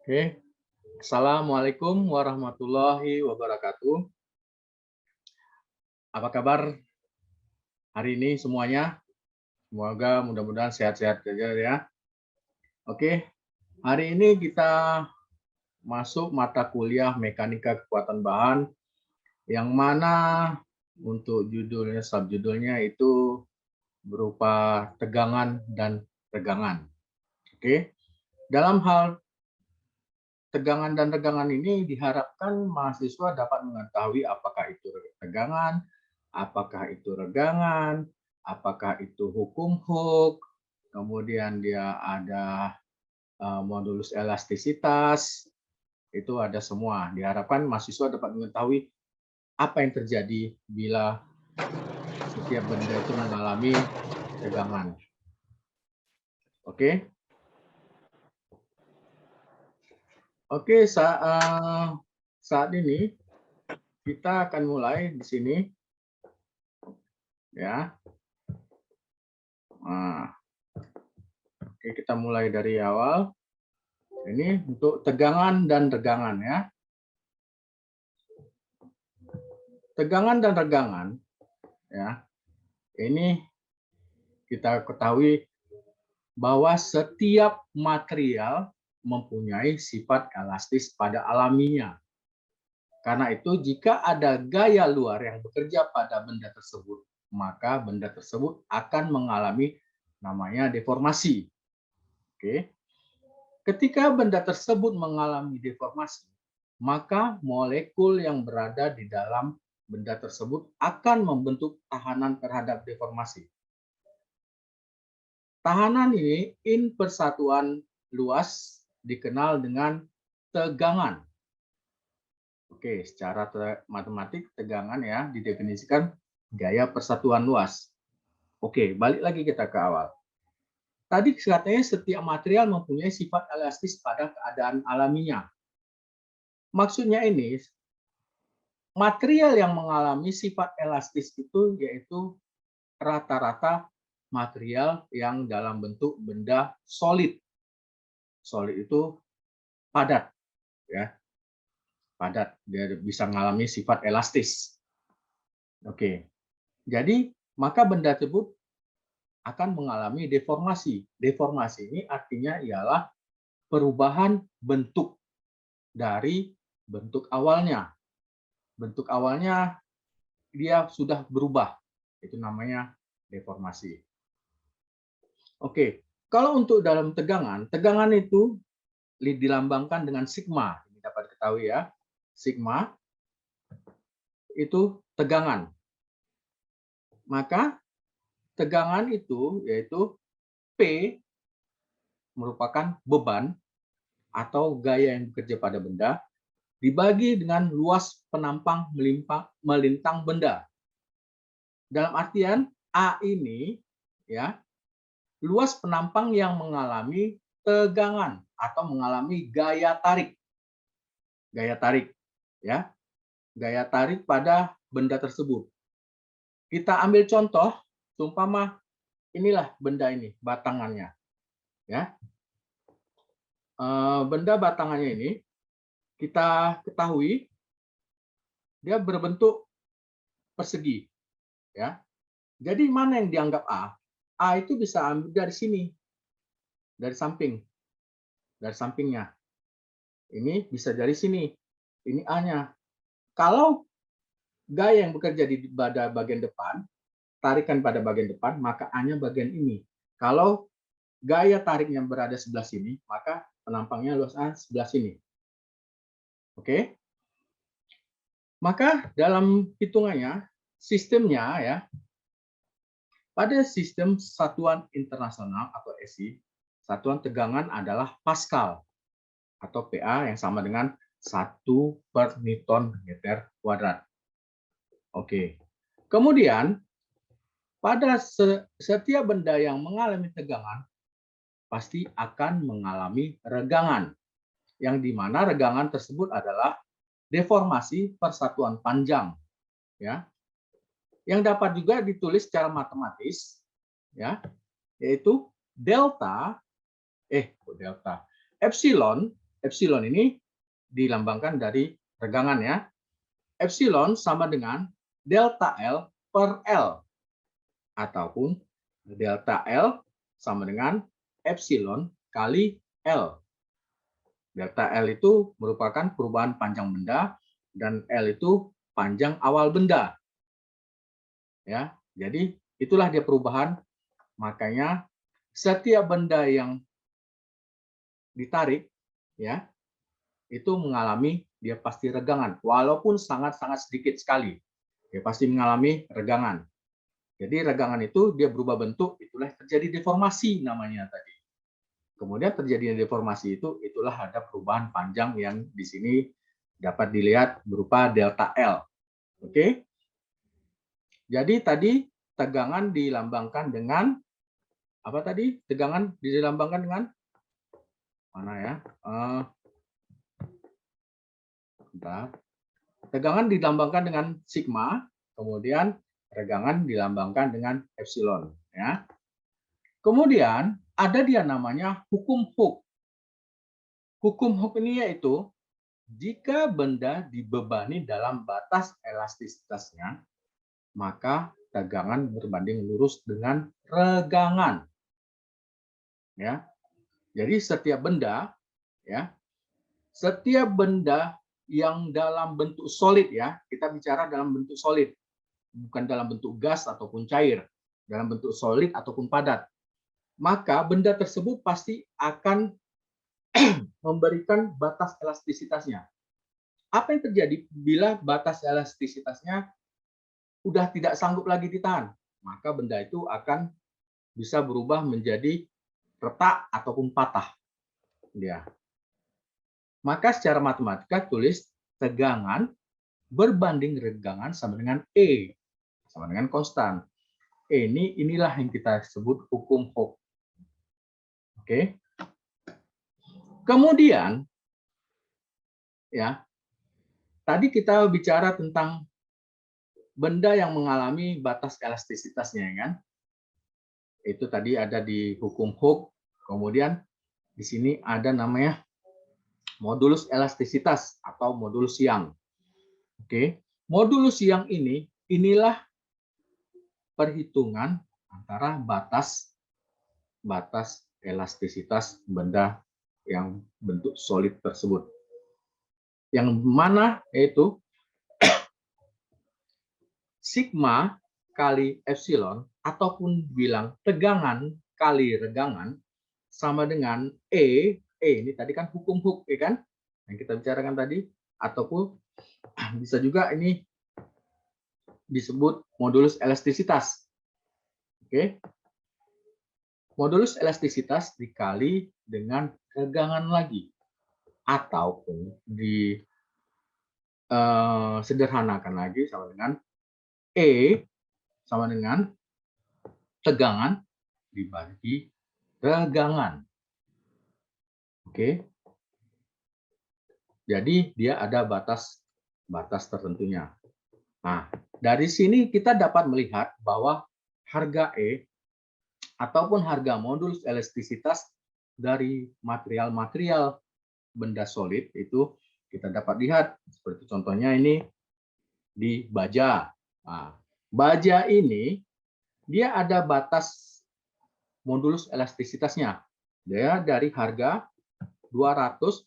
Oke, Assalamualaikum warahmatullahi wabarakatuh. Apa kabar hari ini semuanya? Semoga mudah-mudahan sehat-sehat saja ya. Oke, hari ini kita masuk mata kuliah Mekanika Kekuatan Bahan yang mana untuk judulnya, subjudulnya itu berupa tegangan dan regangan. Oke, dalam hal tegangan dan regangan ini diharapkan mahasiswa dapat mengetahui apakah itu tegangan, apakah itu regangan, apakah itu hukum Hooke, kemudian dia ada modulus elastisitas, itu ada semua. Diharapkan mahasiswa dapat mengetahui apa yang terjadi bila setiap benda itu mengalami tegangan. Oke. Oke, saat ini kita akan mulai di sini, ya. Nah, oke, kita mulai dari awal. Ini untuk tegangan dan regangan ya. Tegangan dan regangan ya. Ini kita ketahui bahwa setiap material mempunyai sifat elastis pada alaminya. Karena itu jika ada gaya luar yang bekerja pada benda tersebut, maka benda tersebut akan mengalami namanya deformasi. Oke. Ketika benda tersebut mengalami deformasi, maka molekul yang berada di dalam benda tersebut akan membentuk tahanan terhadap deformasi. Tahanan ini in persatuan luas dikenal dengan tegangan. Oke, secara matematik tegangan ya didefinisikan gaya persatuan luas. Oke, balik lagi kita ke awal. Tadi katanya setiap material mempunyai sifat elastis pada keadaan alaminya. Maksudnya ini, material yang mengalami sifat elastis itu yaitu rata-rata material yang dalam bentuk benda solid. Solid itu padat, ya, padat. Dia bisa mengalami sifat elastis. Oke, jadi maka benda tersebut akan mengalami deformasi. Deformasi ini artinya ialah perubahan bentuk dari bentuk awalnya. Bentuk awalnya dia sudah berubah. Itu namanya deformasi. Oke, kalau untuk dalam tegangan, tegangan itu dilambangkan dengan sigma. Ini dapat diketahui ya. Sigma itu tegangan. Maka tegangan itu yaitu P merupakan beban atau gaya yang bekerja pada benda dibagi dengan luas penampang melintang benda. Dalam artian A ini ya, luas penampang yang mengalami tegangan atau mengalami gaya tarik. Gaya tarik ya. Gaya tarik pada benda tersebut. Kita ambil contoh, seumpama inilah benda ini, batangannya. Ya. Benda batangannya ini kita ketahui dia berbentuk persegi. Ya. Jadi mana yang dianggap A? A itu bisa ambil dari sini, dari samping, dari sampingnya. Ini bisa dari sini, ini A-nya. Kalau gaya yang bekerja di bagian depan, tarikan pada bagian depan, maka A-nya bagian ini. Kalau gaya tariknya berada sebelah sini, maka penampangnya luas A sebelah sini. Oke? Maka dalam hitungannya, sistemnya ya, pada sistem satuan internasional atau SI, satuan tegangan adalah Pascal atau PA yang sama dengan 1 per Newton meter kuadrat. Oke. Kemudian, pada setiap benda yang mengalami tegangan, pasti akan mengalami regangan. Yang di mana regangan tersebut adalah deformasi persatuan panjang. Ya. Yang dapat juga ditulis secara matematis, ya, yaitu delta epsilon epsilon ini dilambangkan dari regangan ya. Epsilon sama dengan delta L per L, ataupun delta L sama dengan epsilon kali L. Delta L itu merupakan perubahan panjang benda dan L itu panjang awal benda. Ya, jadi itulah dia perubahan. Makanya setiap benda yang ditarik ya, itu mengalami dia pasti regangan walaupun sangat-sangat sedikit sekali. Dia pasti mengalami regangan. Jadi regangan itu dia berubah bentuk, itulah terjadi deformasi namanya tadi. Kemudian terjadinya deformasi itulah ada perubahan panjang yang di sini dapat dilihat berupa delta L. Oke. Jadi tadi tegangan dilambangkan dengan apa tadi? Tegangan dilambangkan dengan mana ya? Bentar. Tegangan dilambangkan dengan sigma, kemudian regangan dilambangkan dengan epsilon ya. Kemudian ada dia namanya hukum Hooke. Hukum Hooke ini yaitu jika benda dibebani dalam batas elastisitasnya, maka tegangan berbanding lurus dengan regangan. Ya. Jadi setiap benda ya, setiap benda yang dalam bentuk solid ya, kita bicara dalam bentuk solid, bukan dalam bentuk gas ataupun cair, dalam bentuk solid ataupun padat, maka benda tersebut pasti akan memberikan batas elastisitasnya. Apa yang terjadi bila batas elastisitasnya sudah tidak sanggup lagi ditahan? Maka benda itu akan bisa berubah menjadi retak ataupun patah. Ya. Maka secara matematika tulis tegangan berbanding regangan sama dengan E, sama dengan konstan. Inilah yang kita sebut hukum Hooke. Oke. Kemudian ya, tadi kita bicara tentang benda yang mengalami batas elastisitasnya kan. Itu tadi ada di hukum Hooke. Kemudian di sini ada namanya modulus elastisitas atau modulus Young. Oke. Modulus Young inilah perhitungan antara batas elastisitas benda yang bentuk solid tersebut. Yang mana yaitu sigma kali epsilon ataupun bilang tegangan kali regangan sama dengan E ini tadi kan hukum Hooke ya kan yang kita bicarakan tadi, ataupun bisa juga ini disebut modulus elastisitas. Oke. Modulus elastisitas dikali dengan regangan lagi, ataupun sederhanakan lagi sama dengan E sama dengan tegangan dibagi regangan. Oke. Jadi dia ada batas tertentunya. Nah, dari sini kita dapat melihat bahwa harga E ataupun harga modulus elastisitas dari material-material benda solid itu kita dapat lihat seperti contohnya ini di baja. Nah, baja ini dia ada batas modulus elastisitasnya. Dia dari harga 200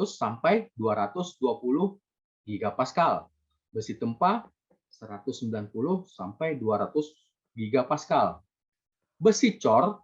sampai 220 gigapascal. Besi tempa 190 sampai 200 gigapascal. Besi cor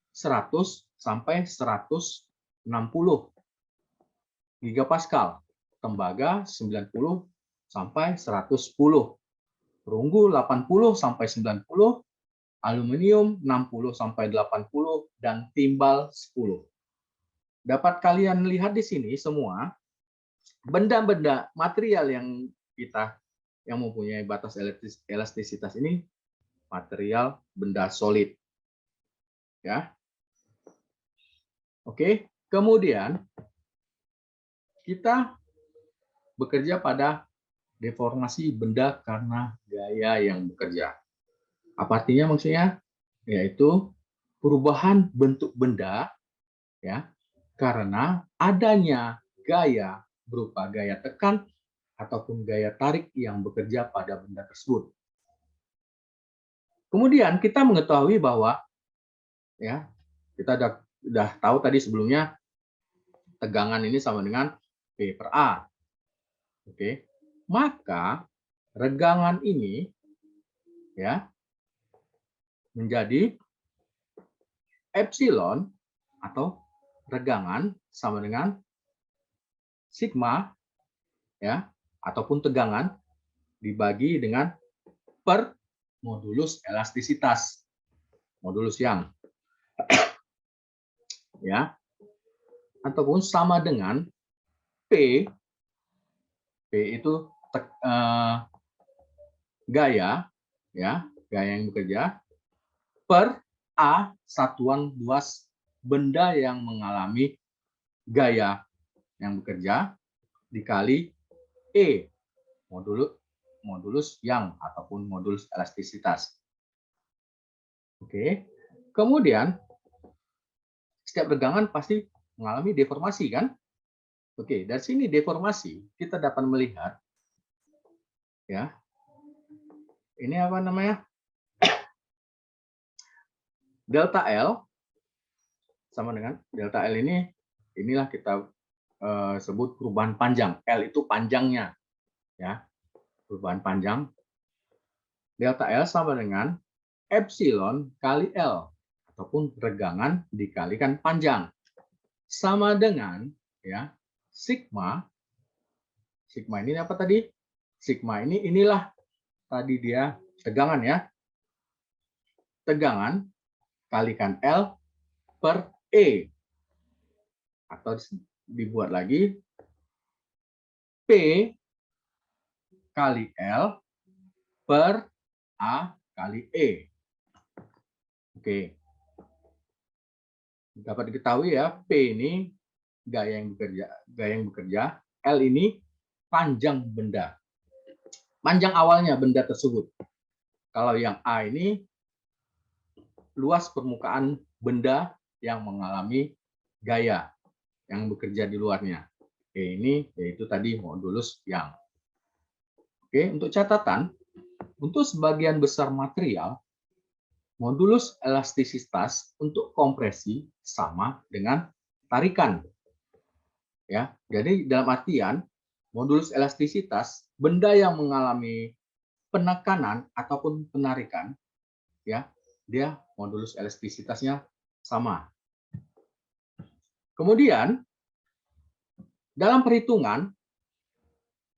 100 sampai 160 gigapascal. Tembaga 90 sampai 110. Perunggu 80 sampai 90, aluminium 60 sampai 80 dan timbal 10. Dapat kalian lihat di sini semua benda-benda material yang mempunyai batas elastisitas ini material benda solid. Ya. Oke, kemudian kita bekerja pada deformasi benda karena gaya yang bekerja. Apa artinya maksudnya? Yaitu perubahan bentuk benda ya karena adanya gaya berupa gaya tekan ataupun gaya tarik yang bekerja pada benda tersebut. Kemudian kita mengetahui bahwa ya kita sudah tahu tadi sebelumnya tegangan ini sama dengan P per A. Oke. Maka regangan ini ya menjadi epsilon atau regangan sama dengan sigma ya ataupun tegangan dibagi dengan per modulus elastisitas. Modulus yang ya ataupun sama dengan P itu gaya ya, gaya yang bekerja per A satuan luas benda yang mengalami gaya yang bekerja dikali E modulus yang ataupun modulus elastisitas. Oke. Kemudian setiap regangan pasti mengalami deformasi kan? Oke, dari sini deformasi kita dapat melihat ya. Ini apa namanya? Delta L sama dengan delta L ini inilah kita sebut perubahan panjang. L itu panjangnya ya. Perubahan panjang. Delta L sama dengan epsilon kali L ataupun regangan dikalikan panjang. Sama dengan ya sigma. Sigma ini apa tadi? Sigma ini inilah tadi dia tegangan ya. Tegangan kalikan L per E. Atau dibuat lagi P kali L per A kali E. Oke. Dapat diketahui ya, P ini gaya yang bekerja, L ini panjang benda. Panjang awalnya benda tersebut. Kalau yang A ini luas permukaan benda yang mengalami gaya yang bekerja di luarnya. Oke, ini yaitu tadi modulus yang. Oke, untuk catatan, untuk sebagian besar material, modulus elastisitas untuk kompresi sama dengan tarikan. Ya, jadi dalam artian modulus elastisitas benda yang mengalami penekanan ataupun penarikan, ya, dia modulus elastisitasnya sama. Kemudian dalam perhitungan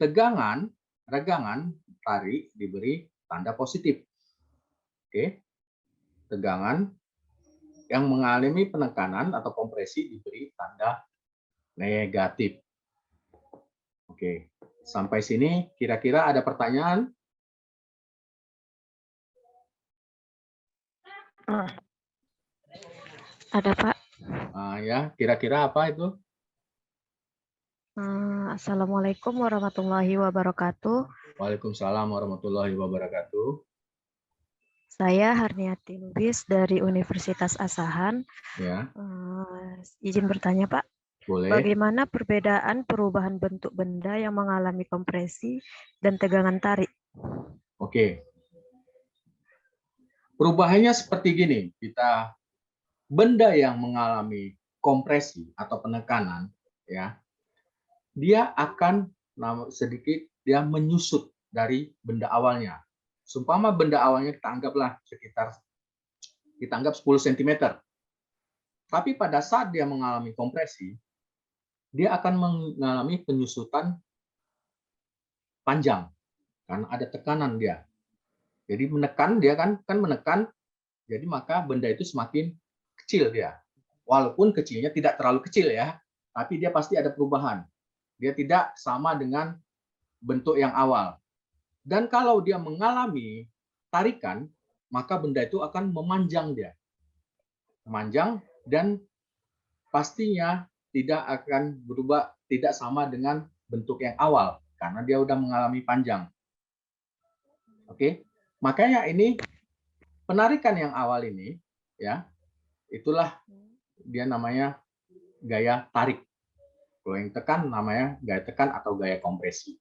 tegangan, regangan, tarik diberi tanda positif. Oke. Tegangan yang mengalami penekanan atau kompresi diberi tanda negatif. Oke. Sampai sini kira-kira ada pertanyaan? Ada, Pak. Ya, kira-kira apa itu? Assalamualaikum warahmatullahi wabarakatuh. Waalaikumsalam warahmatullahi wabarakatuh. Saya Harniati Lubis dari Universitas Asahan. Ya. Izin bertanya, Pak. Boleh. Bagaimana perbedaan perubahan bentuk benda yang mengalami kompresi dan tegangan tarik? Oke. Perubahannya seperti gini. Benda yang mengalami kompresi atau penekanan, ya, dia akan sedikit dia menyusut dari benda awalnya. Seumpama benda awalnya kita anggap 10 cm. Tapi pada saat dia mengalami kompresi, dia akan mengalami penyusutan panjang karena ada tekanan dia. Jadi menekan dia kan menekan, jadi maka benda itu semakin kecil dia. Walaupun kecilnya tidak terlalu kecil ya, tapi dia pasti ada perubahan. Dia tidak sama dengan bentuk yang awal. Dan kalau dia mengalami tarikan, maka benda itu akan memanjang dia. Memanjang dan pastinya tidak akan berubah, tidak sama dengan bentuk yang awal karena dia sudah mengalami panjang. Oke. Makanya ini penarikan yang awal ini ya, itulah dia namanya gaya tarik. Kalau yang tekan namanya gaya tekan atau gaya kompresi.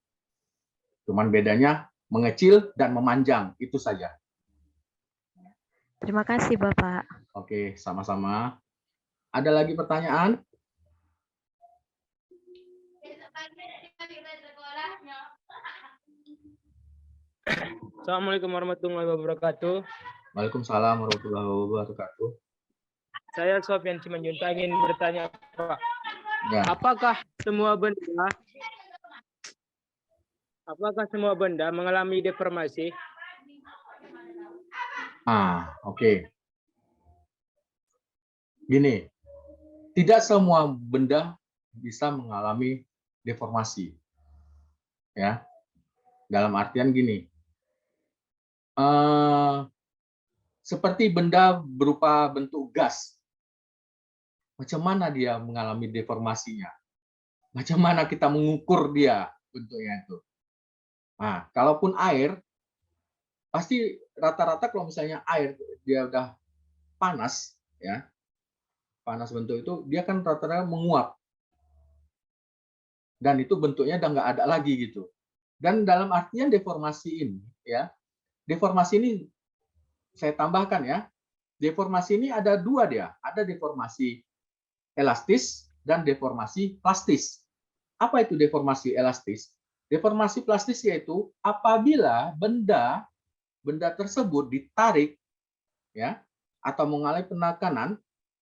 Cuman bedanya mengecil dan memanjang, itu saja. Terima kasih, Bapak. Oke, sama-sama. Ada lagi pertanyaan? Assalamualaikum warahmatullahi wabarakatuh. Waalaikumsalam warahmatullahi wabarakatuh. Saya Sofyan Simanjuntak ingin bertanya, Pak. Ya. Apakah semua benda mengalami deformasi? Oke. Gini, tidak semua benda bisa mengalami deformasi. Ya. Dalam artian gini. Seperti benda berupa bentuk gas. Macam mana dia mengalami deformasinya? Macam mana kita mengukur dia bentuknya itu? Nah, kalaupun air, pasti rata-rata kalau misalnya air dia udah panas, ya, panas bentuk itu, dia kan rata-rata menguap. Dan itu bentuknya udah nggak ada lagi gitu. Dan dalam artian deformasi ini, ya, deformasi ini saya tambahkan ya, deformasi ini ada dua dia, ada deformasi elastis dan deformasi plastis. Apa itu deformasi elastis? Deformasi plastis yaitu apabila benda tersebut ditarik ya atau mengalami penekanan,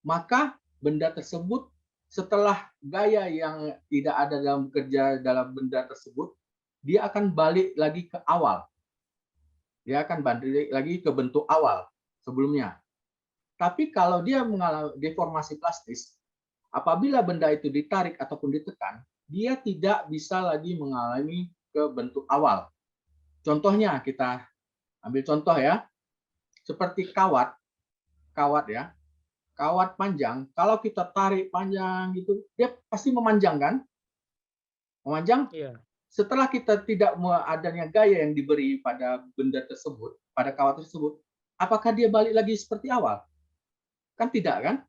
maka benda tersebut setelah gaya yang tidak ada dalam bekerja dalam benda tersebut, dia akan balik lagi ke awal. Dia akan balik lagi ke bentuk awal sebelumnya. Tapi kalau dia mengalami deformasi plastis, apabila benda itu ditarik ataupun ditekan, dia tidak bisa lagi mengalami ke bentuk awal. Contohnya kita ambil contoh ya, seperti kawat ya, kawat panjang. Kalau kita tarik panjang gitu, dia pasti memanjang kan? Memanjang. Iya. Setelah kita tidak adanya gaya yang diberi pada benda tersebut, pada kawat tersebut, apakah dia balik lagi seperti awal? Kan tidak kan?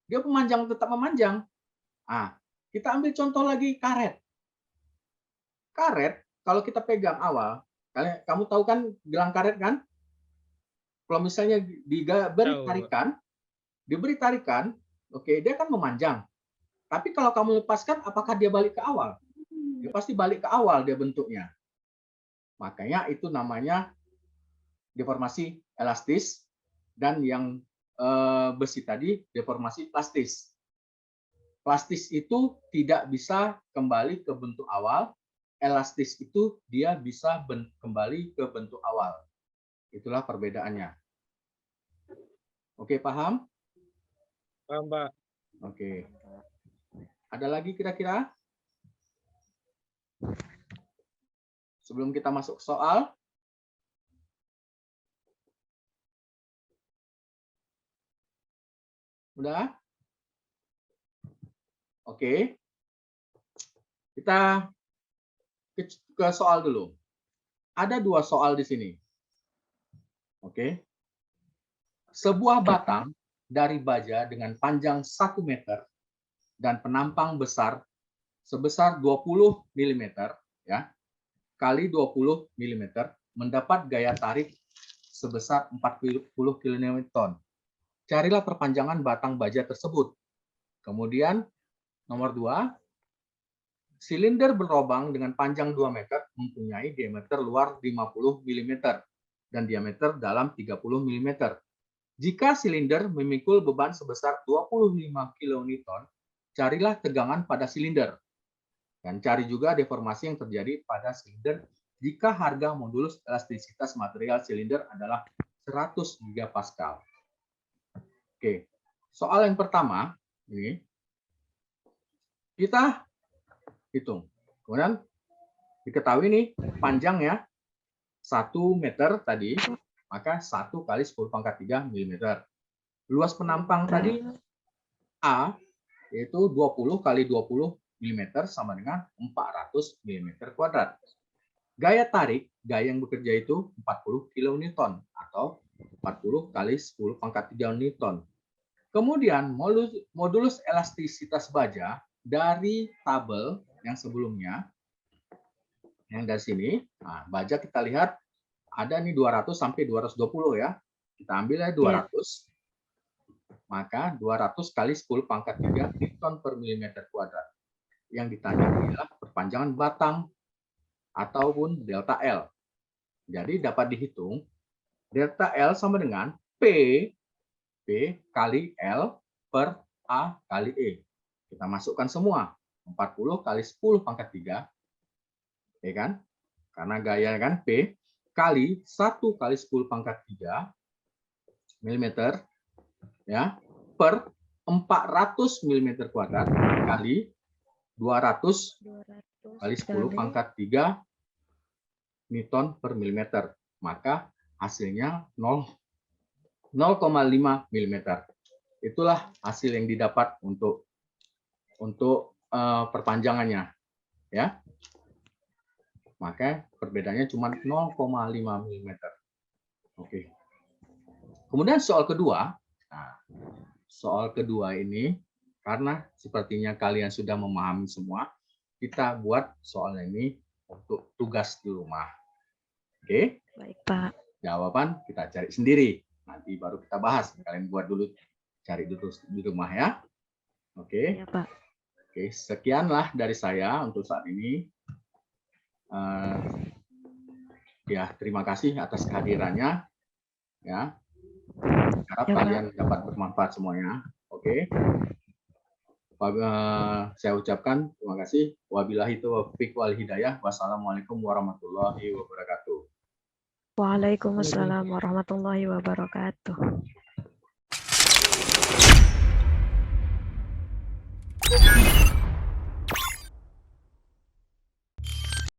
Dia memanjang, tetap memanjang. Kita ambil contoh lagi karet. Karet, kalau kita pegang awal, kamu tahu kan gelang karet kan? Kalau misalnya diberi tarikan, oke, dia kan memanjang. Tapi kalau kamu lepaskan, apakah dia balik ke awal? Dia pasti balik ke awal dia bentuknya. Makanya itu namanya deformasi elastis, dan yang besi tadi deformasi plastis. Plastis itu tidak bisa kembali ke bentuk awal, elastis itu dia bisa kembali ke bentuk awal. Itulah perbedaannya. Oke, paham? Paham, Pak. Oke. Ada lagi kira-kira? Sebelum kita masuk ke soal. Udah? Oke. Kita ke soal dulu. Ada dua soal di sini. Oke. Sebuah batang dari baja dengan panjang 1 meter dan penampang besar sebesar 20 mm ya, kali 20 mm mendapat gaya tarik sebesar 40 kN. Carilah perpanjangan batang baja tersebut. Kemudian nomor 2, silinder berlubang dengan panjang 2 meter mempunyai diameter luar 50 mm dan diameter dalam 30 mm. Jika silinder memikul beban sebesar 25 kN, carilah tegangan pada silinder. Dan cari juga deformasi yang terjadi pada silinder jika harga modulus elastisitas material silinder adalah 100 GPa. Oke, soal yang pertama ini kita hitung. Kemudian diketahui nih panjangnya 1 meter tadi, maka 1 kali 10⁻³ mm. Luas penampang tadi A yaitu 20 kali 20 mm sama dengan 400 mm². Gaya tarik, gaya yang bekerja itu 40 kN atau 40 kali 10⁻³ Newton. Kemudian modulus elastisitas baja dari tabel yang sebelumnya, yang dari sini, nah, baja kita lihat ada nih 200 sampai 220 ya. Kita ambil ya 200. Maka 200 kali 10 pangkat 3 Newton per milimeter kuadrat. Yang ditanya adalah perpanjangan batang ataupun delta L. Jadi dapat dihitung delta L sama dengan P kali L per A kali E. Kita masukkan semua. 40 kali 10 pangkat 3. Ya kan? Karena gaya kan P kali 1 kali 10 pangkat 3 mm ya, per 400 mm kuadrat kali 200 kali 10 pangkat 3 Newton per milimeter. Maka hasilnya 0,5 mm. Itulah hasil yang didapat untuk perpanjangannya. Ya. Maka perbedaannya cuma 0,5 mm. Oke. Kemudian soal kedua. Nah, soal kedua ini, karena sepertinya kalian sudah memahami semua, kita buat soal ini untuk tugas di rumah. Oke? Baik, Pak. Jawaban kita cari sendiri. Nanti baru kita bahas. Kalian buat dulu, cari dulu di rumah ya. Oke? Ya, Pak. Oke, sekianlah dari saya untuk saat ini. Ya, terima kasih atas kehadirannya. Ya. Harap Ya, Pak. kalian dapat bermanfaat semuanya. Oke. Saya ucapkan terima kasih. Wabillahi taufiq wal hidayah. Wassalamualaikum warahmatullahi wabarakatuh. Waalaikumsalam warahmatullahi wabarakatuh.